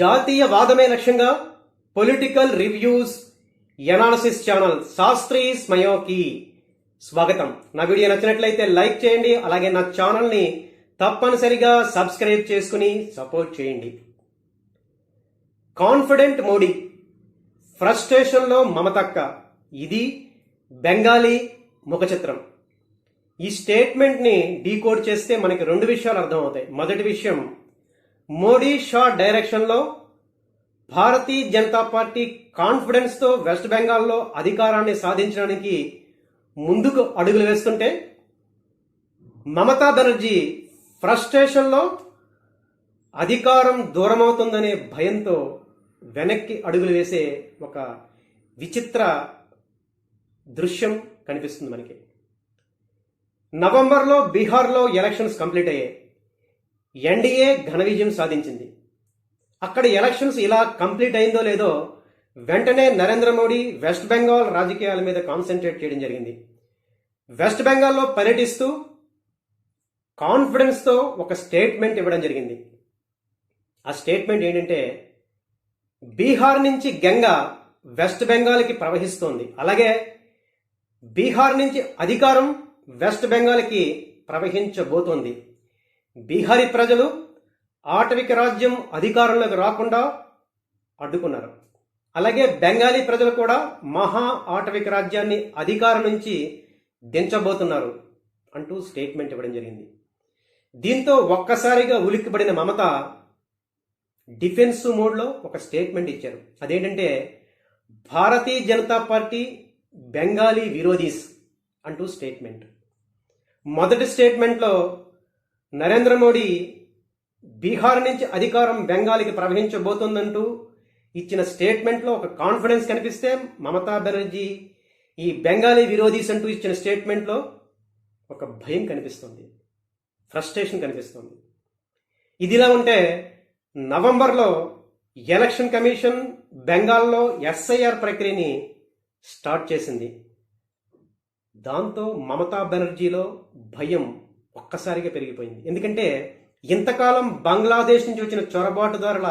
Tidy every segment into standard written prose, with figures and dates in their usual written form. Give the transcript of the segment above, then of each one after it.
జాతీయ వాదమే లక్ష్యంగా political reviews analysis channel Shastri స్మయోకి స్వాగతం. నా వీడియో నచ్చినట్లయితే లైక్ చేయండి, అలాగే నా ఛానల్ని తప్పనిసరిగా సబ్స్క్రైబ్ చేసుకుని సపోర్ట్ చేయండి. కాన్ఫిడెంట్ మోడీ, ఫ్రస్ట్రేషన్లో మమతక్క, ఇది బెంగాలీ ముఖ చిత్రం. ఈ స్టేట్మెంట్ని డీకోడ్ చేస్తే మనకి రెండు విషయాలు అర్థమవుతాయి. మొదటి విషయం, మోడీ షా డైరెక్షన్లో భారతీయ జనతా పార్టీ కాన్ఫిడెన్స్తో వెస్ట్ బెంగాల్లో అధికారాన్ని సాధించడానికి ముందుకు అడుగులు వేస్తుంటే, మమతా బెనర్జీ ఫ్రస్ట్రేషన్లో అధికారం దూరమవుతుందనే భయంతో వెనక్కి అడుగులు వేసే ఒక విచిత్ర దృశ్యం కనిపిస్తుంది మనకి. నవంబర్లో బీహార్లో ఎలక్షన్స్ కంప్లీట్ అయ్యాయి. ఎన్డీఏ ఘన విజయం సాధించింది. అక్కడ ఎలక్షన్స్ ఇలా కంప్లీట్ అయిందో లేదో వెంటనే నరేంద్ర మోడీ వెస్ట్ బెంగాల్ రాజకీయాల మీద కాన్సన్ట్రేట్ చేయడం జరిగింది. వెస్ట్ బెంగాల్లో పర్యటిస్తూ కాన్ఫిడెన్స్తో ఒక స్టేట్మెంట్ ఇవ్వడం జరిగింది. ఆ స్టేట్మెంట్ ఏంటంటే, బీహార్ నుంచి గంగా వెస్ట్ బెంగాల్కి ప్రవహిస్తోంది, అలాగే బీహార్ నుంచి అధికారం వెస్ట్ బెంగాల్కి ప్రవహించబోతోంది. బీహారీ ప్రజలు ఆటవిక రాజ్యం అధికారంలోకి రాకుండా అడ్డుకున్నారు. అలాగే బెంగాలీ ప్రజలు కూడా మహా ఆటవిక రాజ్యాన్ని అధికారం నుంచి దించబోతున్నారు అంటూ స్టేట్మెంట్ ఇవ్వడం జరిగింది. దీంతో ఒక్కసారిగా ఉలిక్కిపడిన మమత డిఫెన్స్ మోడ్లో ఒక స్టేట్మెంట్ ఇచ్చారు. అదేంటంటే, భారతీయ జనతా పార్టీ బెంగాలీ విరోధీస్ అంటూ స్టేట్మెంట్. మొదటి స్టేట్మెంట్లో నరేంద్ర మోడీ బీహార్ నుంచి అధికారం బెంగాల్కి ప్రవహించబోతుందంటూ ఇచ్చిన స్టేట్మెంట్లో ఒక కాన్ఫిడెన్స్ కనిపిస్తే, మమతా బెనర్జీ ఈ బెంగాలీ విరోధీస్ అంటూ ఇచ్చిన స్టేట్మెంట్లో ఒక భయం కనిపిస్తుంది, ఫ్రస్ట్రేషన్ కనిపిస్తుంది. ఇదిలా ఉంటే నవంబర్లో ఎలక్షన్ కమిషన్ బెంగాల్లో ఎస్ఐఆర్ ప్రక్రియని స్టార్ట్ చేసింది. దాంతో మమతా బెనర్జీలో భయం ఒక్కసారిగా పెరిగిపోయింది. ఎందుకంటే ఇంతకాలం బంగ్లాదేశ్ నుంచి వచ్చిన చొరబాటుదారుల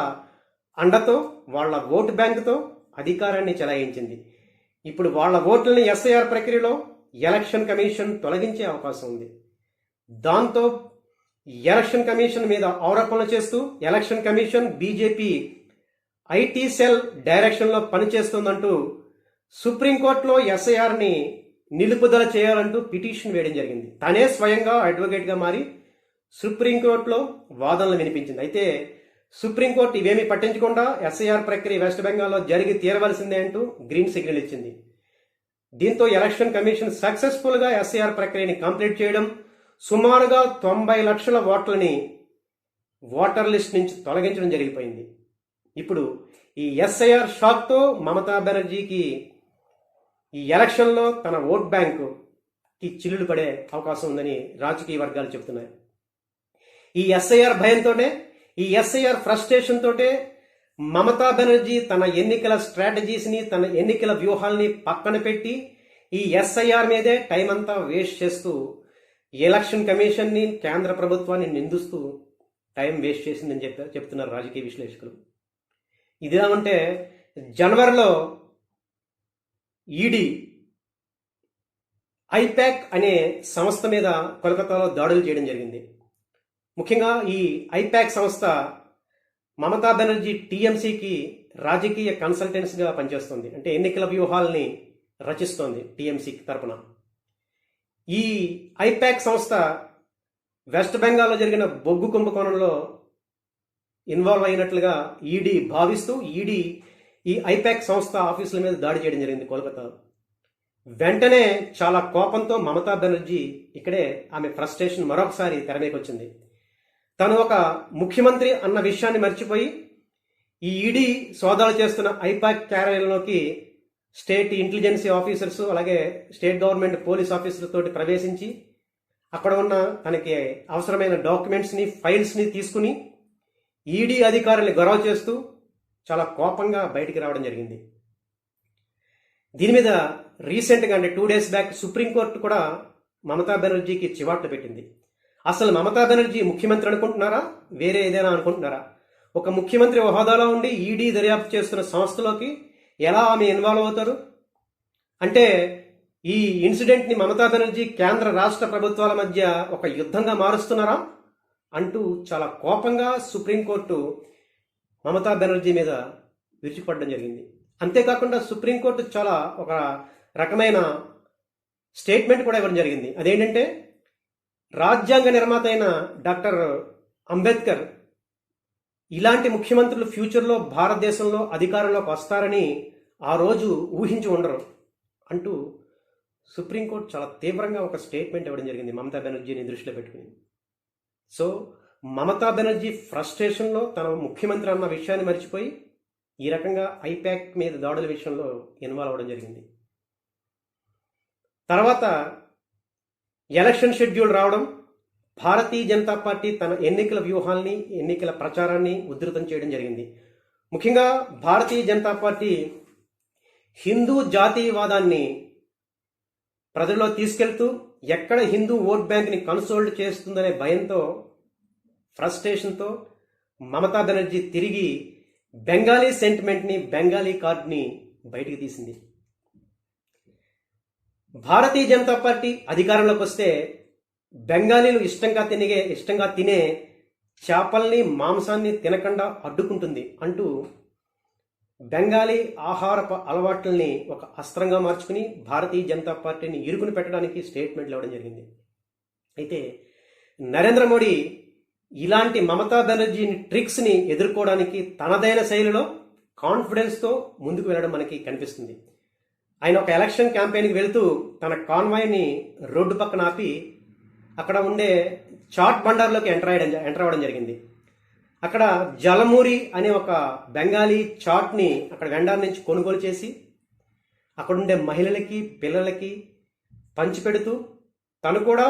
అండతో, వాళ్ళ ఓటు బ్యాంకుతో అధికారాన్ని చెలాయించింది. ఇప్పుడు వాళ్ళ ఓట్లని ఎస్ఐఆర్ ప్రక్రియలో ఎలక్షన్ కమిషన్ తొలగించే అవకాశం ఉంది. దాంతో ఎలక్షన్ కమిషన్ మీద ఆరోపణలు చేస్తూ election commission BJP IT cell డైరెక్షన్లో పనిచేస్తుందంటూ సుప్రీంకోర్టులో ఎస్ఐఆర్ని నిలుపుదల చేయాలంటూ పిటిషన్ వేయడం జరిగింది. తనే స్వయంగా అడ్వకేట్గా మారి సుప్రీంకోర్టులో వాదనలు వినిపించింది. అయితే సుప్రీంకోర్టు ఇవేమీ పట్టించకుండా ఎస్ఐఆర్ ప్రక్రియ వెస్ట్ బెంగాల్లో జరిగి తీరవలసిందే అంటూ గ్రీన్ సిగ్నల్ ఇచ్చింది. దీంతో ఎలక్షన్ కమిషన్ సక్సెస్ఫుల్గా ఎస్ఐఆర్ ప్రక్రియని కంప్లీట్ చేయడం, సుమారుగా 90 లక్షల ఓట్లని ఓటర్ లిస్ట్ నుంచి తొలగించడం జరిగిపోయింది. ఇప్పుడు ఈ ఎస్ఐఆర్ షాక్తో మమతా బెనర్జీకి ఈ ఎలక్షన్లో తన ఓట్ బ్యాంకుకి చిల్లులు పడే అవకాశం ఉందని రాజకీయ వర్గాలు చెబుతున్నాయి. ఈ ఎస్ఐఆర్ భయంతోనే, ఈ ఎస్ఐఆర్ ఫ్రస్ట్రేషన్ తోటే మమతా బెనర్జీ తన ఎన్నికల స్ట్రాటజీస్ని, తన ఎన్నికల వ్యూహాల్ని పక్కన పెట్టి ఈ ఎస్ఐఆర్ మీదే టైం అంతా వేస్ట్ చేస్తూ ఎలక్షన్ కమిషన్ని, కేంద్ర ప్రభుత్వాన్ని నిందిస్తూ టైం వేస్ట్ చేసిందని చెప్తున్నారు రాజకీయ విశ్లేషకులు. ఇదిలా ఉంటే జనవరిలో ఈడీ ఐపాక్ అనే సంస్థ మీద కోల్కతాలో దాడులు చేయడం జరిగింది. ముఖ్యంగా ఈ ఐపాక్ సంస్థ మమతా బెనర్జీ టీఎంసీకి రాజకీయ కన్సల్టెన్సీగా పనిచేస్తుంది. అంటే ఎన్నికల వ్యూహాల్ని రచిస్తోంది టీఎంసీ తరపున. ఈ ఐపాక్ సంస్థ వెస్ట్ బెంగాల్లో జరిగిన బొగ్గు కుంభకోణంలో ఇన్వాల్వ్ అయినట్లుగా ఈడీ భావిస్తూ ఈడీ ఈ ఐపాక్ సంస్థ ఆఫీసుల మీద దాడి చేయడం జరిగింది కోల్కతాలో. వెంటనే చాలా కోపంతో మమతా బెనర్జీ ఇక్కడే ఆమె ఫ్రస్ట్రేషన్ మరొకసారి తెరమేకొచ్చింది. తను ఒక ముఖ్యమంత్రి అన్న విషయాన్ని మర్చిపోయి ఈ ఈడీ సోదాలు చేస్తున్న ఐపాక్ కార్యాలయంలోకి స్టేట్ ఇంటెలిజెన్సీ ఆఫీసర్స్, అలాగే స్టేట్ గవర్నమెంట్ పోలీస్ ఆఫీసర్లతో ప్రవేశించి అక్కడ ఉన్న తనకి అవసరమైన డాక్యుమెంట్స్ని, ఫైల్స్ని తీసుకుని ఈడీ అధికారుల్ని గొడవ చేస్తూ చాలా కోపంగా బయటికి రావడం జరిగింది. దీని మీద రీసెంట్గా అంటే 2 days బ్యాక్ సుప్రీంకోర్టు కూడా మమతా బెనర్జీకి చివాట్లు పెట్టింది. అసలు మమతా బెనర్జీ ముఖ్యమంత్రి అనుకుంటున్నారా, వేరే ఏదైనా అనుకుంటున్నారా? ఒక ముఖ్యమంత్రి హోదాలో ఉండి ఈడీ దర్యాప్తు చేస్తున్న సంస్థలోకి ఎలా ఆమె ఇన్వాల్వ్ అవుతారు? అంటే ఈ ఇన్సిడెంట్ని మమతా బెనర్జీ కేంద్ర రాష్ట్ర ప్రభుత్వాల మధ్య ఒక యుద్ధంగా మారుస్తున్నారా అంటూ చాలా కోపంగా సుప్రీంకోర్టు మమతా బెనర్జీ మీద విరుచుకుపడడం జరిగింది. అంతేకాకుండా సుప్రీంకోర్టు చాలా ఒక రకమైన స్టేట్మెంట్ కూడా ఇవ్వడం జరిగింది. అదేంటంటే రాజ్యాంగ నిర్మాత అయిన డాక్టర్ అంబేద్కర్ ఇలాంటి ముఖ్యమంత్రులు ఫ్యూచర్లో భారతదేశంలో అధికారంలోకి వస్తారని ఆ రోజు ఊహించి ఉండరు అంటూ సుప్రీంకోర్టు చాలా తీవ్రంగా ఒక స్టేట్మెంట్ ఇవ్వడం జరిగింది మమతా బెనర్జీని దృష్టిలో పెట్టుకుని. సో మమతా బెనర్జీ ఫ్రస్ట్రేషన్లో తన ముఖ్యమంత్రి అన్న విషయాన్ని మర్చిపోయి ఈ రకంగా ఐపాక్ మీద దాడుల విషయంలో ఇన్వాల్వ్ అవ్వడం జరిగింది. తర్వాత ఎలక్షన్ షెడ్యూల్ రావడం, భారతీయ జనతా పార్టీ తన ఎన్నికల వ్యూహాల్ని ఎన్నికల ప్రచారాన్ని ఉధృతం చేయడం జరిగింది. ముఖ్యంగా భారతీయ జనతా పార్టీ హిందూ జాతీయవాదాన్ని ప్రజల్లో తీసుకెళ్తూ ఎక్కడ హిందూ ఓట్ బ్యాంక్ని కన్సోల్డ్ చేస్తుందనే భయంతో, ఫ్రస్ట్రేషన్తో మమతా బెనర్జీ తిరిగి బెంగాలీ సెంటిమెంట్ని, బెంగాలీ కార్డ్ని బయటికి తీసింది. భారతీయ జనతా పార్టీ అధికారంలోకి వస్తే బెంగాలీలు ఇష్టంగా తినే చేపల్ని, మాంసాన్ని తినకుండా అడ్డుకుంటుంది అంటూ బెంగాలీ ఆహారపు అలవాట్లని ఒక అస్త్రంగా మార్చుకుని భారతీయ జనతా పార్టీని ఇరుకుని పెట్టడానికి స్టేట్మెంట్లు ఇవ్వడం జరిగింది. అయితే నరేంద్ర మోడీ ఇలాంటి మమతా బెనర్జీని ట్రిక్స్ని ఎదుర్కోవడానికి తనదైన శైలిలో కాన్ఫిడెన్స్తో ముందుకు వెళ్ళడం మనకి కనిపిస్తుంది. ఆయన ఒక ఎలక్షన్ క్యాంపెయిన్కి వెళుతూ తన కాన్వాయ్ని రోడ్డు పక్కన ఆపి అక్కడ ఉండే చాట్ బండార్లోకి ఎంటర్ అవ్వడం జరిగింది. అక్కడ జలమూరి అనే ఒక బెంగాలీ చాట్ని అక్కడ వెండార్ నుంచి కొనుగోలు చేసి అక్కడ ఉండే మహిళలకి, పిల్లలకి పంచిపెడుతూ తను కూడా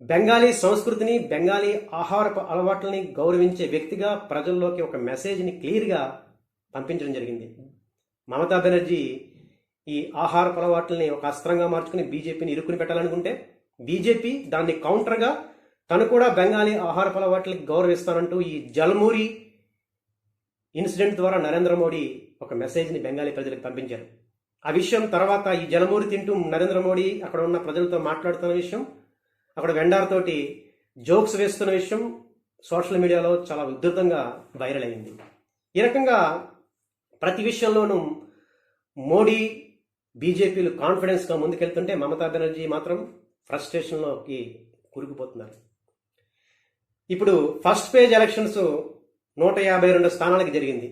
బెంగాలీ సంస్కృతిని, బెంగాలీ ఆహారపు అలవాట్లని గౌరవించే వ్యక్తిగా ప్రజల్లోకి ఒక మెసేజ్ని క్లియర్గా పంపించడం జరిగింది. మమతా బెనర్జీ ఈ ఆహారపు అలవాట్లని ఒక అస్త్రంగా మార్చుకుని బీజేపీని ఇరుక్కుని పెట్టాలనుకుంటే బీజేపీ దాన్ని కౌంటర్గా తను కూడా బెంగాలీ ఆహారపు అలవాట్లకి గౌరవిస్తానంటూ ఈ జల్మూరి ఇన్సిడెంట్ ద్వారా నరేంద్ర మోడీ ఒక మెసేజ్ని బెంగాలీ ప్రజలకు పంపించారు. ఆ విషయం తర్వాత ఈ జలమూరి తింటూ నరేంద్ర మోడీ అక్కడ ఉన్న ప్రజలతో మాట్లాడుతున్న విషయం, అక్కడ వెండార్ తోటి జోక్స్ వేస్తున్న విషయం సోషల్ మీడియాలో చాలా ఉధృతంగా వైరల్ అయింది. ఈ రకంగా ప్రతి విషయంలోనూ మోడీ, బీజేపీలు కాన్ఫిడెన్స్గా ముందుకెళ్తుంటే మమతా బెనర్జీ మాత్రం ఫ్రస్ట్రేషన్లోకి కూరుకుపోతున్నారు. ఇప్పుడు ఫస్ట్ పేజ్ ఎలక్షన్స్ 152 స్థానాలకు జరిగింది.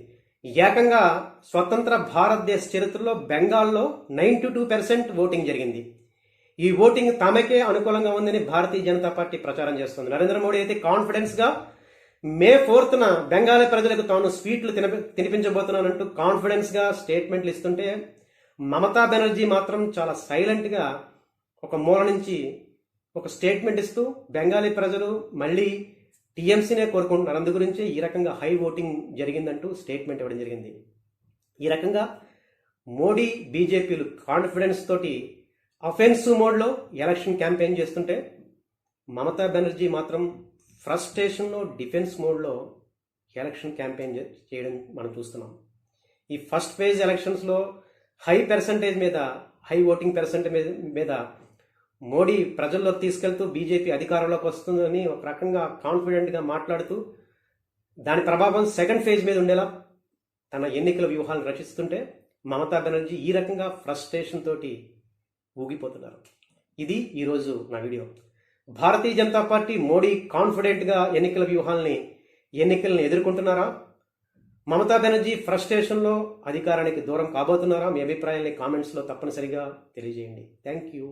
ఏకంగా స్వతంత్ర భారతదేశ చరిత్రలో బెంగాల్లో 92% ఓటింగ్ జరిగింది. ఈ ఓటింగ్ తమకే అనుకూలంగా ఉందని భారతీయ జనతా పార్టీ ప్రచారం చేస్తుంది. నరేంద్ర మోడీ అయితే కాన్ఫిడెన్స్గా మే 4న బెంగాలీ ప్రజలకు తాను స్వీట్లు తినిపించబోతున్నానంటూ కాన్ఫిడెన్స్గా స్టేట్మెంట్లు ఇస్తుంటే మమతా బెనర్జీ మాత్రం చాలా సైలెంట్గా ఒక మూల నుంచి ఒక స్టేట్మెంట్ ఇస్తూ బెంగాలీ ప్రజలు మళ్ళీ టీఎంసీనే కోరుకుంటున్నారు, అందు గురించి ఈ రకంగా హై ఓటింగ్ జరిగిందంటూ స్టేట్మెంట్ ఇవ్వడం జరిగింది. ఈ రకంగా మోడీ, బీజేపీలు కాన్ఫిడెన్స్ తోటి అఫెన్సివ్ మోడ్లో ఎలక్షన్ క్యాంపెయిన్ చేస్తుంటే మమతా బెనర్జీ మాత్రం ఫ్రస్ట్రేషన్లో డిఫెన్స్ మోడ్లో ఎలక్షన్ క్యాంపెయిన్ చేయడం మనం చూస్తున్నాం. ఈ ఫస్ట్ ఫేజ్ ఎలక్షన్స్లో హై ఓటింగ్ పర్సెంటేజ్ మీద మోడీ ప్రజల్లోకి తీసుకెళ్తూ బీజేపీ అధికారంలోకి వస్తుందని ఒక రకంగా కాన్ఫిడెంట్గా మాట్లాడుతూ దాని ప్రభావం సెకండ్ ఫేజ్ మీద ఉండేలా తన ఎన్నికల వ్యూహాలను రచిస్తుంటే మమతా బెనర్జీ ఈ రకంగా ఫ్రస్ట్రేషన్ తోటి ఊగిపోతున్నారు. ఇది ఈరోజు నా వీడియో. భారతీయ జనతా పార్టీ, మోడీ కాన్ఫిడెంట్గా ఎన్నికల్ని ఎదుర్కొంటున్నారా? మమతా బెనర్జీ ఫ్రస్ట్రేషన్లో అధికారానికి దూరం కాబోతున్నారా? మీ అభిప్రాయాన్ని కామెంట్స్లో తప్పనిసరిగా తెలియజేయండి. Thank you.